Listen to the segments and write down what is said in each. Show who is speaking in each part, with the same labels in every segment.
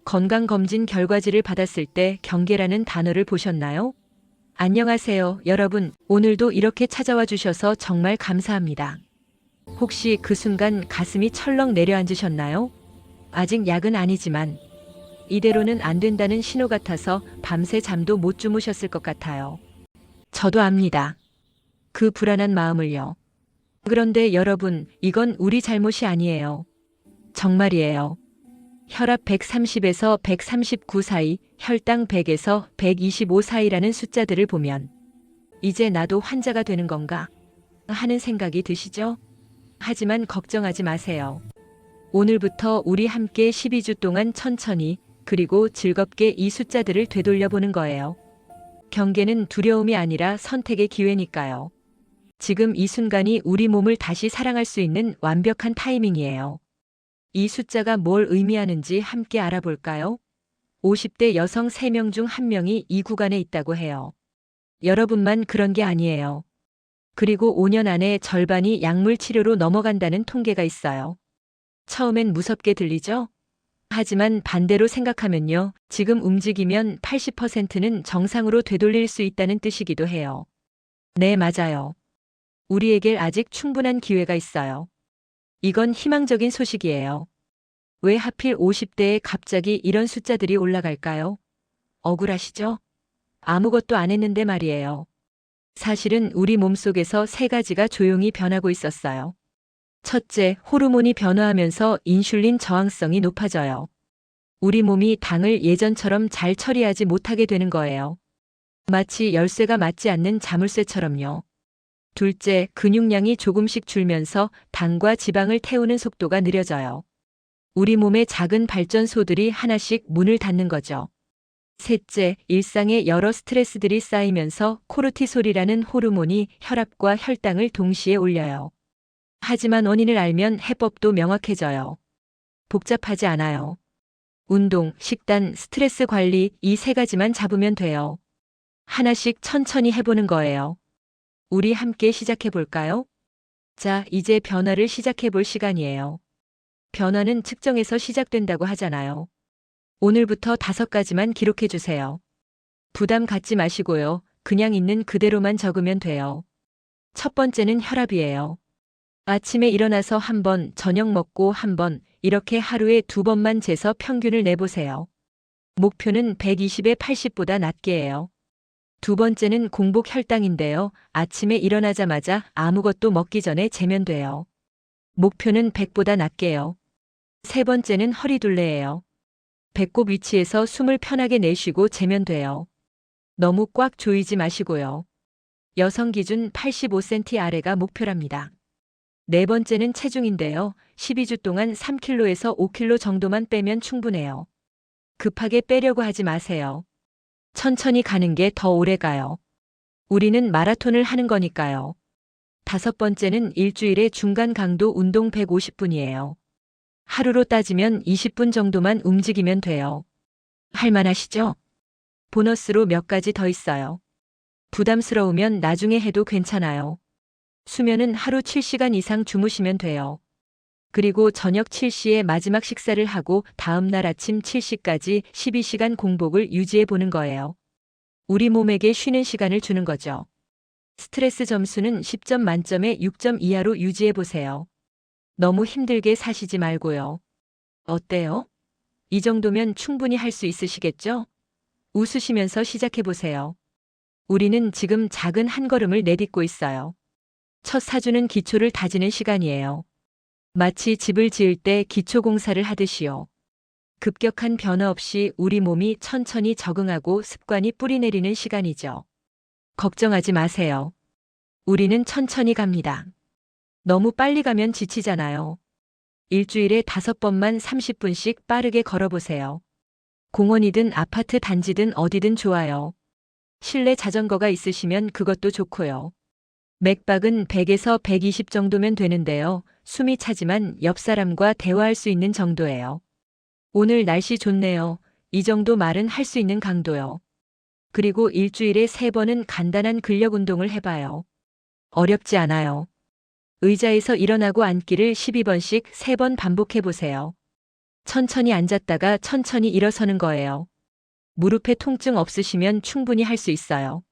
Speaker 1: 건강검진 결과지를 받았을 때 경계라는 단어를 보셨나요? 안녕하세요, 여러분. 오늘도 이렇게 찾아와 주셔서 정말 감사합니다. 혹시 그 순간 가슴이 철렁 내려앉으셨나요? 아직 약은 아니지만 이대로는 안 된다는 신호 같아서 밤새 잠도 못 주무셨을 것 같아요. 저도 압니다. 그 불안한 마음을요. 그런데 여러분, 이건 우리 잘못이 아니에요. 정말이에요. 혈압 130에서 139 사이, 혈당 100에서 125 사이라는 숫자들을 보면 이제 나도 환자가 되는 건가 하는 생각이 드시죠? 하지만 걱정하지 마세요. 오늘부터 우리 함께 12주 동안 천천히 그리고 즐겁게 이 숫자들을 되돌려보는 거예요. 경계는 두려움이 아니라 선택의 기회니까요. 지금 이 순간이 우리 몸을 다시 사랑할 수 있는 완벽한 타이밍이에요. 이 숫자가 뭘 의미하는지 함께 알아볼까요? 50대 여성 3명 중 1명이 이 구간에 있다고 해요. 여러분만 그런 게 아니에요. 그리고 5년 안에 절반이 약물 치료로 넘어간다는 통계가 있어요. 처음엔 무섭게 들리죠? 하지만 반대로 생각하면요. 지금 움직이면 80%는 정상으로 되돌릴 수 있다는 뜻이기도 해요. 네, 맞아요. 우리에게 아직 충분한 기회가 있어요. 이건 희망적인 소식이에요. 왜 하필 50대에 갑자기 이런 숫자들이 올라갈까요? 억울하시죠? 아무것도 안 했는데 말이에요. 사실은 우리 몸속에서 3가지가 조용히 변하고 있었어요. 첫째, 호르몬이 변화하면서 인슐린 저항성이 높아져요. 우리 몸이 당을 예전처럼 잘 처리하지 못하게 되는 거예요. 마치 열쇠가 맞지 않는 자물쇠처럼요. 둘째, 근육량이 조금씩 줄면서 당과 지방을 태우는 속도가 느려져요. 우리 몸의 작은 발전소들이 하나씩 문을 닫는 거죠. 셋째, 일상의 여러 스트레스들이 쌓이면서 코르티솔이라는 호르몬이 혈압과 혈당을 동시에 올려요. 하지만 원인을 알면 해법도 명확해져요. 복잡하지 않아요. 운동, 식단, 스트레스 관리 이 3가지만 잡으면 돼요. 하나씩 천천히 해보는 거예요. 우리 함께 시작해 볼까요? 자, 이제 변화를 시작해 볼 시간이에요. 변화는 측정에서 시작된다고 하잖아요. 오늘부터 5가지만 기록해 주세요. 부담 갖지 마시고요. 그냥 있는 그대로만 적으면 돼요. 첫 번째는 혈압이에요. 아침에 일어나서 1번, 저녁 먹고 1번, 이렇게 하루에 2번만 재서 평균을 내보세요. 목표는 120에 80보다 낮게예요. 두 번째는 공복 혈당인데요. 아침에 일어나자마자 아무것도 먹기 전에 재면 돼요. 목표는 100보다 낮게요. 세 번째는 허리둘레예요. 배꼽 위치에서 숨을 편하게 내쉬고 재면 돼요. 너무 꽉 조이지 마시고요. 여성 기준 85cm 아래가 목표랍니다. 네 번째는 체중인데요. 12주 동안 3kg에서 5kg 정도만 빼면 충분해요. 급하게 빼려고 하지 마세요. 천천히 가는 게 더 오래 가요. 우리는 마라톤을 하는 거니까요. 5번째는 일주일에 중간 강도 운동 150분이에요. 하루로 따지면 20분 정도만 움직이면 돼요. 할만하시죠? 보너스로 몇 가지 더 있어요. 부담스러우면 나중에 해도 괜찮아요. 수면은 하루 7시간 이상 주무시면 돼요. 그리고 저녁 7시에 마지막 식사를 하고 다음 날 아침 7시까지 12시간 공복을 유지해 보는 거예요. 우리 몸에게 쉬는 시간을 주는 거죠. 스트레스 점수는 10점 만점에 6점 이하로 유지해 보세요. 너무 힘들게 사시지 말고요. 어때요? 이 정도면 충분히 할 수 있으시겠죠? 웃으시면서 시작해 보세요. 우리는 지금 작은 한 걸음을 내딛고 있어요. 첫 사주는 기초를 다지는 시간이에요. 마치 집을 지을 때 기초 공사를 하듯이요. 급격한 변화 없이 우리 몸이 천천히 적응하고 습관이 뿌리내리는 시간이죠. 걱정하지 마세요. 우리는 천천히 갑니다. 너무 빨리 가면 지치잖아요. 일주일에 5번만 30분씩 빠르게 걸어보세요. 공원이든 아파트 단지든 어디든 좋아요. 실내 자전거가 있으시면 그것도 좋고요. 맥박은 100에서 120 정도면 되는데요. 숨이 차지만 옆 사람과 대화할 수 있는 정도예요. 오늘 날씨 좋네요. 이 정도 말은 할 수 있는 강도요. 그리고 일주일에 3번은 간단한 근력 운동을 해봐요. 어렵지 않아요. 의자에서 일어나고 앉기를 12번씩 3번 반복해보세요. 천천히 앉았다가 천천히 일어서는 거예요. 무릎에 통증 없으시면 충분히 할 수 있어요.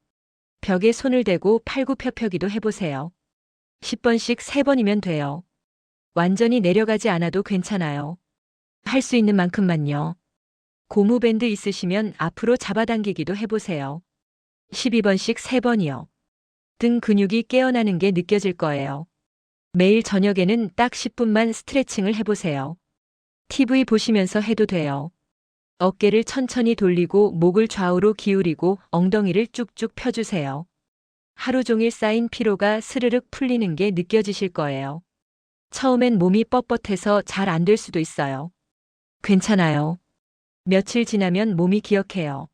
Speaker 1: 벽에 손을 대고 팔굽혀펴기도 해보세요. 10번씩 3번이면 돼요. 완전히 내려가지 않아도 괜찮아요. 할 수 있는 만큼만요. 고무밴드 있으시면 앞으로 잡아당기기도 해보세요. 12번씩 3번이요. 등 근육이 깨어나는 게 느껴질 거예요. 매일 저녁에는 딱 10분만 스트레칭을 해보세요. TV 보시면서 해도 돼요. 어깨를 천천히 돌리고 목을 좌우로 기울이고 엉덩이를 쭉쭉 펴주세요. 하루 종일 쌓인 피로가 스르륵 풀리는 게 느껴지실 거예요. 처음엔 몸이 뻣뻣해서 잘 안 될 수도 있어요. 괜찮아요. 며칠 지나면 몸이 기억해요.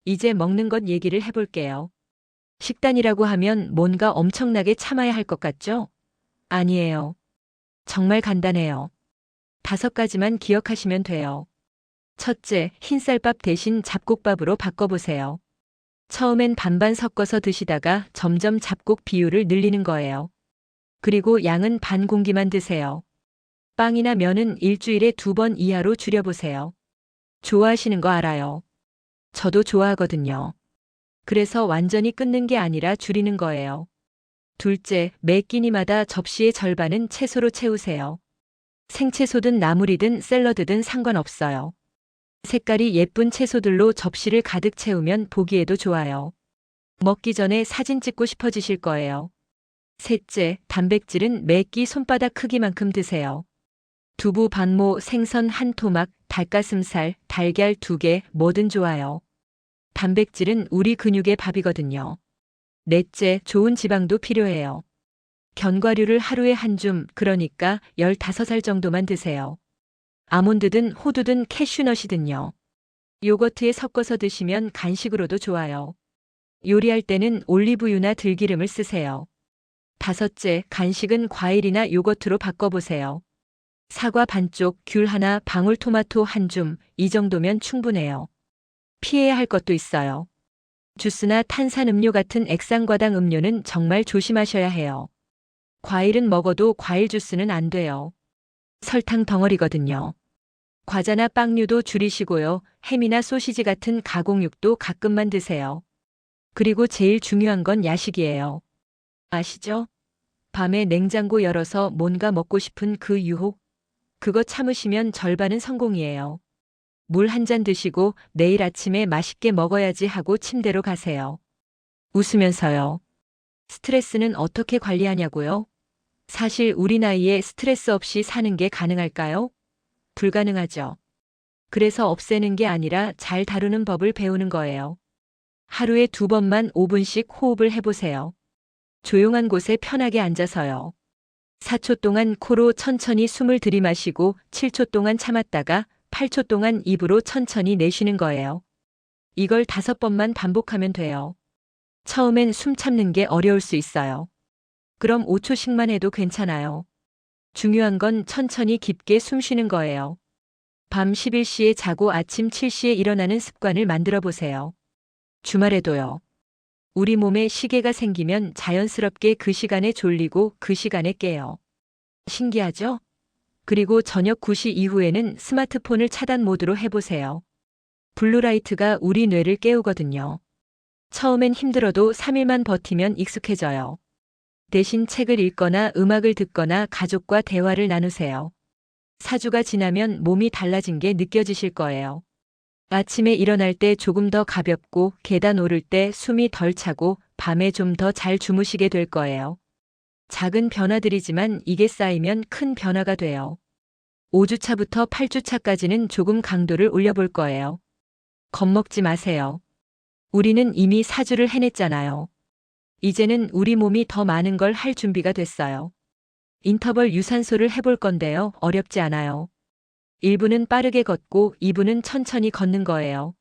Speaker 1: 이제 먹는 것 얘기를 해볼게요. 식단이라고 하면 뭔가 엄청나게 참아야 할 것 같죠? 아니에요. 정말 간단해요. 5가지만 기억하시면 돼요. 첫째, 흰쌀밥 대신 잡곡밥으로 바꿔보세요. 처음엔 반반 섞어서 드시다가 점점 잡곡 비율을 늘리는 거예요. 그리고 양은 반 공기만 드세요. 빵이나 면은 일주일에 2번 이하로 줄여보세요. 좋아하시는 거 알아요. 저도 좋아하거든요. 그래서 완전히 끊는 게 아니라 줄이는 거예요. 둘째, 매 끼니마다 접시의 절반은 채소로 채우세요. 생채소든 나물이든 샐러드든 상관없어요. 색깔이 예쁜 채소들로 접시를 가득 채우면 보기에도 좋아요. 먹기 전에 사진 찍고 싶어지실 거예요. 셋째, 단백질은 매 끼 손바닥 크기만큼 드세요. 두부, 반모, 생선 한 토막, 닭가슴살, 달걀 2개, 뭐든 좋아요. 단백질은 우리 근육의 밥이거든요. 넷째, 좋은 지방도 필요해요. 견과류를 하루에 한 줌, 그러니까 15알 정도만 드세요. 아몬드든 호두든 캐슈넛이든요. 요거트에 섞어서 드시면 간식으로도 좋아요. 요리할 때는 올리브유나 들기름을 쓰세요. 5째, 간식은 과일이나 요거트로 바꿔보세요. 사과 반쪽, 귤 하나, 방울토마토 한 줌, 이 정도면 충분해요. 피해야 할 것도 있어요. 주스나 탄산음료 같은 액상과당 음료는 정말 조심하셔야 해요. 과일은 먹어도 과일 주스는 안 돼요. 설탕 덩어리거든요. 과자나 빵류도 줄이시고요. 햄이나 소시지 같은 가공육도 가끔만 드세요. 그리고 제일 중요한 건 야식이에요. 아시죠? 밤에 냉장고 열어서 뭔가 먹고 싶은 그 유혹? 그거 참으시면 절반은 성공이에요. 물 한 잔 드시고 내일 아침에 맛있게 먹어야지 하고 침대로 가세요. 웃으면서요. 스트레스는 어떻게 관리하냐고요? 사실 우리 나이에 스트레스 없이 사는 게 가능할까요? 불가능하죠. 그래서 없애는 게 아니라 잘 다루는 법을 배우는 거예요. 하루에 2번만 5분씩 호흡을 해보세요. 조용한 곳에 편하게 앉아서요. 4초 동안 코로 천천히 숨을 들이마시고 7초 동안 참았다가 8초 동안 입으로 천천히 내쉬는 거예요. 이걸 5번만 반복하면 돼요. 처음엔 숨 참는 게 어려울 수 있어요. 그럼 5초씩만 해도 괜찮아요. 중요한 건 천천히 깊게 숨 쉬는 거예요. 밤 11시에 자고 아침 7시에 일어나는 습관을 만들어 보세요. 주말에도요. 우리 몸에 시계가 생기면 자연스럽게 그 시간에 졸리고 그 시간에 깨요. 신기하죠? 그리고 저녁 9시 이후에는 스마트폰을 차단 모드로 해보세요. 블루라이트가 우리 뇌를 깨우거든요. 처음엔 힘들어도 3일만 버티면 익숙해져요. 대신 책을 읽거나 음악을 듣거나 가족과 대화를 나누세요. 4주가 지나면 몸이 달라진 게 느껴지실 거예요. 아침에 일어날 때 조금 더 가볍고 계단 오를 때 숨이 덜 차고 밤에 좀 더 잘 주무시게 될 거예요. 작은 변화들이지만 이게 쌓이면 큰 변화가 돼요. 5주차부터 8주차까지는 조금 강도를 올려볼 거예요. 겁먹지 마세요. 우리는 이미 4주를 해냈잖아요. 이제는 우리 몸이 더 많은 걸 할 준비가 됐어요. 인터벌 유산소를 해볼 건데요. 어렵지 않아요. 1분은 빠르게 걷고 2분은 천천히 걷는 거예요.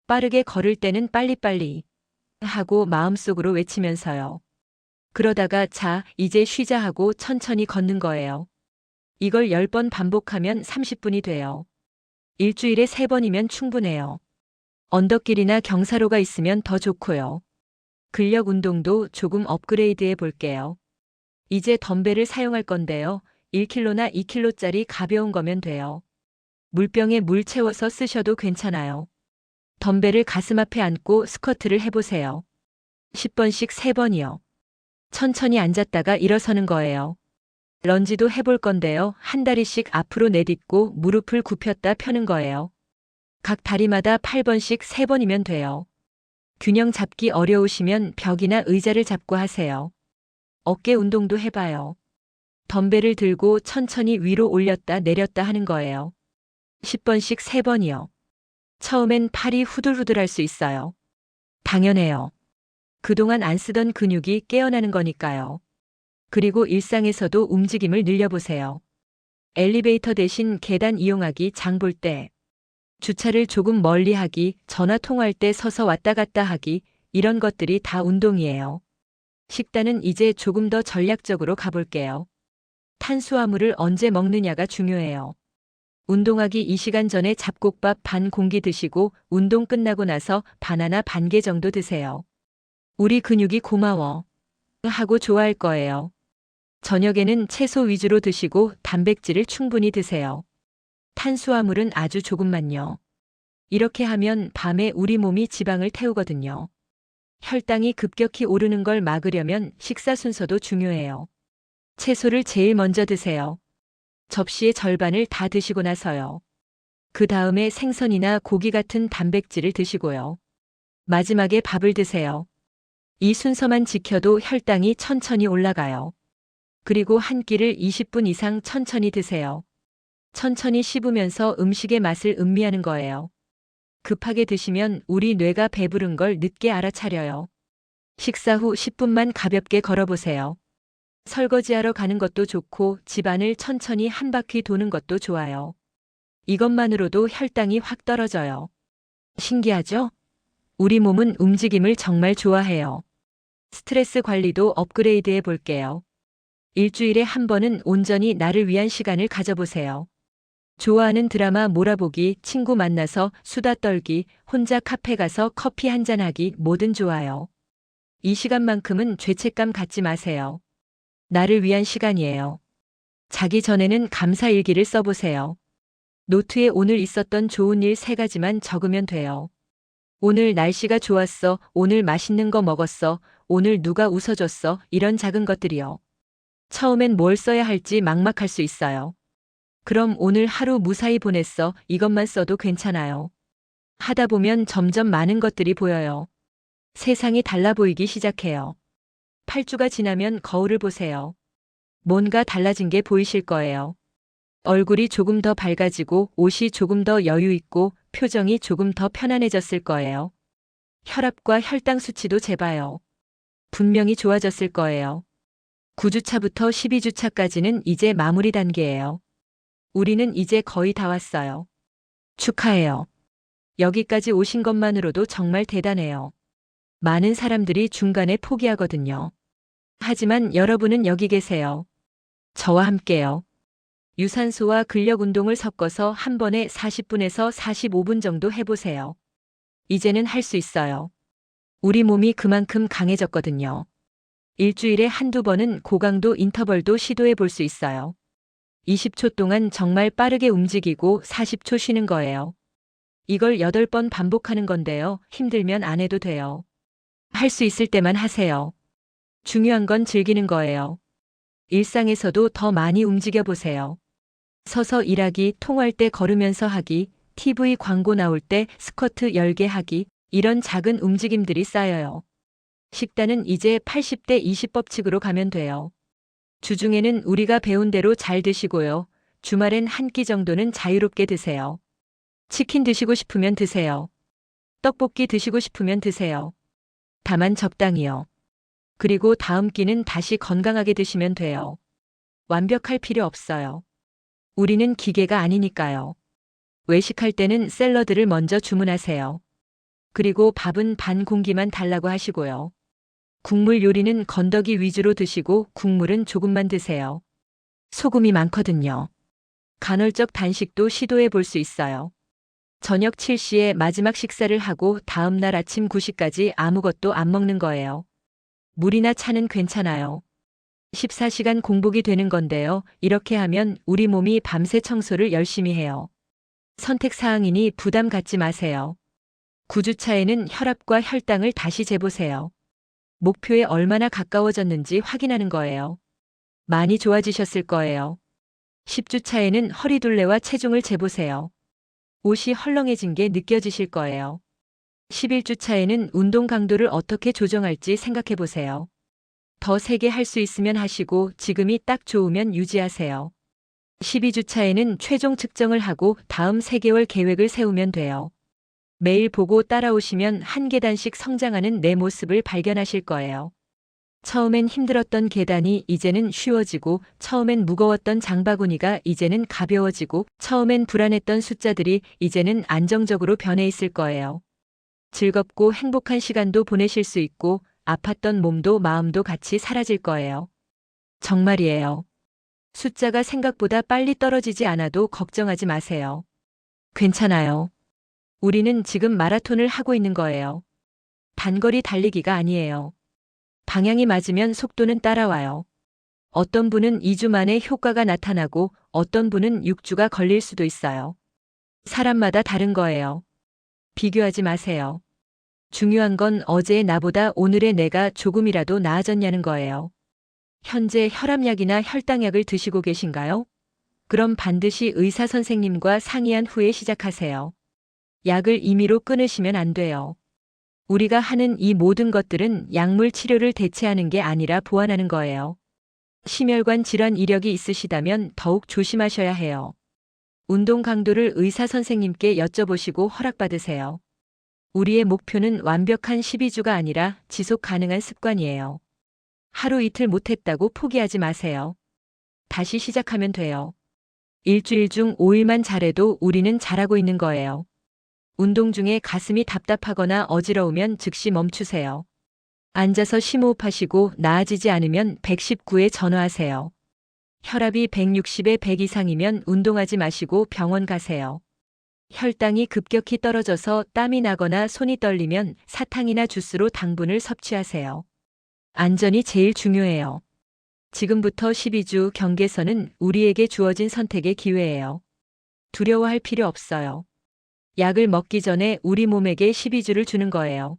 Speaker 1: 빠르게 걸을 때는 빨리빨리 하고 마음속으로 외치면서요. 그러다가 자, 이제 쉬자 하고 천천히 걷는 거예요. 이걸 10번 반복하면 30분이 돼요. 일주일에 3번이면 충분해요. 언덕길이나 경사로가 있으면 더 좋고요. 근력 운동도 조금 업그레이드해 볼게요. 이제 덤벨을 사용할 건데요. 1kg나 2kg짜리 가벼운 거면 돼요. 물병에 물 채워서 쓰셔도 괜찮아요. 덤벨을 가슴 앞에 안고 스쿼트를 해보세요. 10번씩 3번이요. 천천히 앉았다가 일어서는 거예요. 런지도 해볼 건데요. 한 다리씩 앞으로 내딛고 무릎을 굽혔다 펴는 거예요. 각 다리마다 8번씩 3번이면 돼요. 균형 잡기 어려우시면 벽이나 의자를 잡고 하세요. 어깨 운동도 해봐요. 덤벨을 들고 천천히 위로 올렸다 내렸다 하는 거예요. 10번씩 3번이요. 처음엔 팔이 후들후들할 수 있어요. 당연해요. 그동안 안 쓰던 근육이 깨어나는 거니까요. 그리고 일상에서도 움직임을 늘려보세요. 엘리베이터 대신 계단 이용하기, 장볼 때, 주차를 조금 멀리 하기, 전화 통화할 때 서서 왔다 갔다 하기, 이런 것들이 다 운동이에요. 식단은 이제 조금 더 전략적으로 가볼게요. 탄수화물을 언제 먹느냐가 중요해요. 운동하기 2시간 전에 잡곡밥 반 공기 드시고 운동 끝나고 나서 바나나 반 개 정도 드세요. 우리 근육이 고마워 하고 좋아할 거예요. 저녁에는 채소 위주로 드시고 단백질을 충분히 드세요. 탄수화물은 아주 조금만요. 이렇게 하면 밤에 우리 몸이 지방을 태우거든요. 혈당이 급격히 오르는 걸 막으려면 식사 순서도 중요해요. 채소를 제일 먼저 드세요. 접시의 절반을 다 드시고 나서요. 그 다음에 생선이나 고기 같은 단백질을 드시고요. 마지막에 밥을 드세요. 이 순서만 지켜도 혈당이 천천히 올라가요. 그리고 한 끼를 20분 이상 천천히 드세요. 천천히 씹으면서 음식의 맛을 음미하는 거예요. 급하게 드시면 우리 뇌가 배부른 걸 늦게 알아차려요. 식사 후 10분만 가볍게 걸어보세요. 설거지하러 가는 것도 좋고 집안을 천천히 한 바퀴 도는 것도 좋아요. 이것만으로도 혈당이 확 떨어져요. 신기하죠? 우리 몸은 움직임을 정말 좋아해요. 스트레스 관리도 업그레이드해 볼게요. 일주일에 한 번은 온전히 나를 위한 시간을 가져보세요. 좋아하는 드라마 몰아보기, 친구 만나서 수다 떨기, 혼자 카페 가서 커피 한잔 하기, 뭐든 좋아요. 이 시간만큼은 죄책감 갖지 마세요. 나를 위한 시간이에요. 자기 전에는 감사일기를 써보세요. 노트에 오늘 있었던 좋은 일 3가지만 적으면 돼요. 오늘 날씨가 좋았어, 오늘 맛있는 거 먹었어, 오늘 누가 웃어줬어, 이런 작은 것들이요. 처음엔 뭘 써야 할지 막막할 수 있어요. 그럼 오늘 하루 무사히 보냈어, 이것만 써도 괜찮아요. 하다 보면 점점 많은 것들이 보여요. 세상이 달라 보이기 시작해요. 8주가 지나면 거울을 보세요. 뭔가 달라진 게 보이실 거예요. 얼굴이 조금 더 밝아지고 옷이 조금 더 여유 있고 표정이 조금 더 편안해졌을 거예요. 혈압과 혈당 수치도 재봐요. 분명히 좋아졌을 거예요. 9주차부터 12주차까지는 이제 마무리 단계예요. 우리는 이제 거의 다 왔어요. 축하해요. 여기까지 오신 것만으로도 정말 대단해요. 많은 사람들이 중간에 포기하거든요. 하지만 여러분은 여기 계세요. 저와 함께요. 유산소와 근력 운동을 섞어서 한 번에 40분에서 45분 정도 해보세요. 이제는 할 수 있어요. 우리 몸이 그만큼 강해졌거든요. 일주일에 한두 번은 고강도 인터벌도 시도해 볼 수 있어요. 20초 동안 정말 빠르게 움직이고 40초 쉬는 거예요. 이걸 8번 반복하는 건데요. 힘들면 안 해도 돼요. 할 수 있을 때만 하세요. 중요한 건 즐기는 거예요. 일상에서도 더 많이 움직여 보세요. 서서 일하기, 통화할 때 걸으면서 하기, TV 광고 나올 때 스쿼트 10개 하기, 이런 작은 움직임들이 쌓여요. 식단은 이제 80대 20 법칙으로 가면 돼요. 주중에는 우리가 배운 대로 잘 드시고요. 주말엔 한 끼 정도는 자유롭게 드세요. 치킨 드시고 싶으면 드세요. 떡볶이 드시고 싶으면 드세요. 다만 적당히요. 그리고 다음 끼는 다시 건강하게 드시면 돼요. 완벽할 필요 없어요. 우리는 기계가 아니니까요. 외식할 때는 샐러드를 먼저 주문하세요. 그리고 밥은 반 공기만 달라고 하시고요. 국물 요리는 건더기 위주로 드시고 국물은 조금만 드세요. 소금이 많거든요. 간헐적 단식도 시도해 볼 수 있어요. 저녁 7시에 마지막 식사를 하고 다음 날 아침 9시까지 아무것도 안 먹는 거예요. 물이나 차는 괜찮아요. 14시간 공복이 되는 건데요. 이렇게 하면 우리 몸이 밤새 청소를 열심히 해요. 선택 사항이니 부담 갖지 마세요. 9주차에는 혈압과 혈당을 다시 재보세요. 목표에 얼마나 가까워졌는지 확인하는 거예요. 많이 좋아지셨을 거예요. 10주차에는 허리둘레와 체중을 재보세요. 옷이 헐렁해진 게 느껴지실 거예요. 11주차에는 운동 강도를 어떻게 조정할지 생각해 보세요. 더 세게 할 수 있으면 하시고 지금이 딱 좋으면 유지하세요. 12주차에는 최종 측정을 하고 다음 3개월 계획을 세우면 돼요. 매일 보고 따라오시면 한 계단씩 성장하는 내 모습을 발견하실 거예요. 처음엔 힘들었던 계단이 이제는 쉬워지고, 처음엔 무거웠던 장바구니가 이제는 가벼워지고, 처음엔 불안했던 숫자들이 이제는 안정적으로 변해 있을 거예요. 즐겁고 행복한 시간도 보내실 수 있고, 아팠던 몸도 마음도 같이 사라질 거예요. 정말이에요. 숫자가 생각보다 빨리 떨어지지 않아도 걱정하지 마세요. 괜찮아요. 우리는 지금 마라톤을 하고 있는 거예요. 단거리 달리기가 아니에요. 방향이 맞으면 속도는 따라와요. 어떤 분은 2주 만에 효과가 나타나고 어떤 분은 6주가 걸릴 수도 있어요. 사람마다 다른 거예요. 비교하지 마세요. 중요한 건 어제의 나보다 오늘의 내가 조금이라도 나아졌냐는 거예요. 현재 혈압약이나 혈당약을 드시고 계신가요? 그럼 반드시 의사 선생님과 상의한 후에 시작하세요. 약을 임의로 끊으시면 안 돼요. 우리가 하는 이 모든 것들은 약물 치료를 대체하는 게 아니라 보완하는 거예요. 심혈관 질환 이력이 있으시다면 더욱 조심하셔야 해요. 운동 강도를 의사 선생님께 여쭤보시고 허락받으세요. 우리의 목표는 완벽한 12주가 아니라 지속 가능한 습관이에요. 하루 이틀 못했다고 포기하지 마세요. 다시 시작하면 돼요. 일주일 중 5일만 잘해도 우리는 잘하고 있는 거예요. 운동 중에 가슴이 답답하거나 어지러우면 즉시 멈추세요. 앉아서 심호흡하시고 나아지지 않으면 119에 전화하세요. 혈압이 160에 100 이상이면 운동하지 마시고 병원 가세요. 혈당이 급격히 떨어져서 땀이 나거나 손이 떨리면 사탕이나 주스로 당분을 섭취하세요. 안전이 제일 중요해요. 지금부터 12주 경계선은 우리에게 주어진 선택의 기회예요. 두려워할 필요 없어요. 약을 먹기 전에 우리 몸에게 12주를 주는 거예요.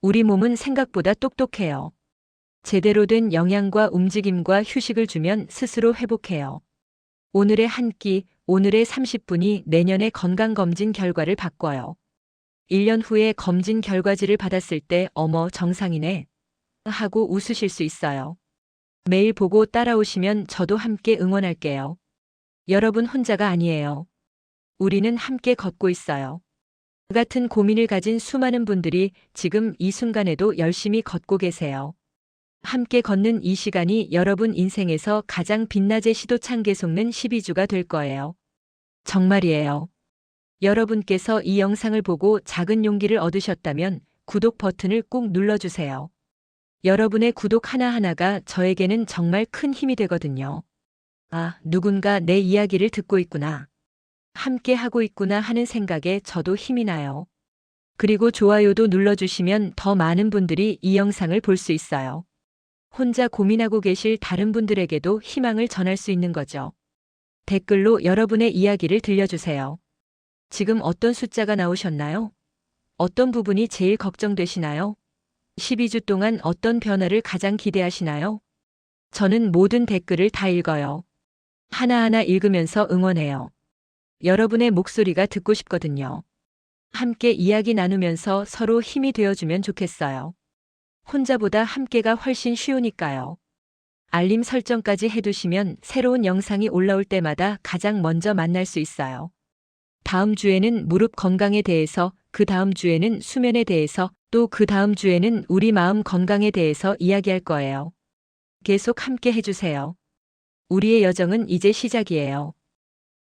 Speaker 1: 우리 몸은 생각보다 똑똑해요. 제대로 된 영양과 움직임과 휴식을 주면 스스로 회복해요. 오늘의 한 끼, 오늘의 30분이 내년의 건강검진 결과를 바꿔요. 1년 후에 검진 결과지를 받았을 때 어머 정상이네 하고 웃으실 수 있어요. 매일 보고 따라오시면 저도 함께 응원할게요. 여러분 혼자가 아니에요. 우리는 함께 걷고 있어요. 같은 고민을 가진 수많은 분들이 지금 이 순간에도 열심히 걷고 계세요. 함께 걷는 이 시간이 여러분 인생에서 가장 빛나제 시도창게 속는 12주가 될 거예요. 정말이에요. 여러분께서 이 영상을 보고 작은 용기를 얻으셨다면 구독 버튼을 꾹 눌러주세요. 여러분의 구독 하나하나가 저에게는 정말 큰 힘이 되거든요. 아, 누군가 내 이야기를 듣고 있구나. 함께 하고 있구나 하는 생각에 저도 힘이 나요. 그리고 좋아요도 눌러주시면 더 많은 분들이 이 영상을 볼 수 있어요. 혼자 고민하고 계실 다른 분들에게도 희망을 전할 수 있는 거죠. 댓글로 여러분의 이야기를 들려주세요. 지금 어떤 숫자가 나오셨나요? 어떤 부분이 제일 걱정되시나요? 12주 동안 어떤 변화를 가장 기대하시나요? 저는 모든 댓글을 다 읽어요. 하나하나 읽으면서 응원해요. 여러분의 목소리가 듣고 싶거든요. 함께 이야기 나누면서 서로 힘이 되어주면 좋겠어요. 혼자보다 함께가 훨씬 쉬우니까요. 알림 설정까지 해두시면 새로운 영상이 올라올 때마다 가장 먼저 만날 수 있어요. 다음 주에는 무릎 건강에 대해서, 그 다음 주에는 수면에 대해서, 또 그 다음 주에는 우리 마음 건강에 대해서 이야기할 거예요. 계속 함께 해주세요. 우리의 여정은 이제 시작이에요.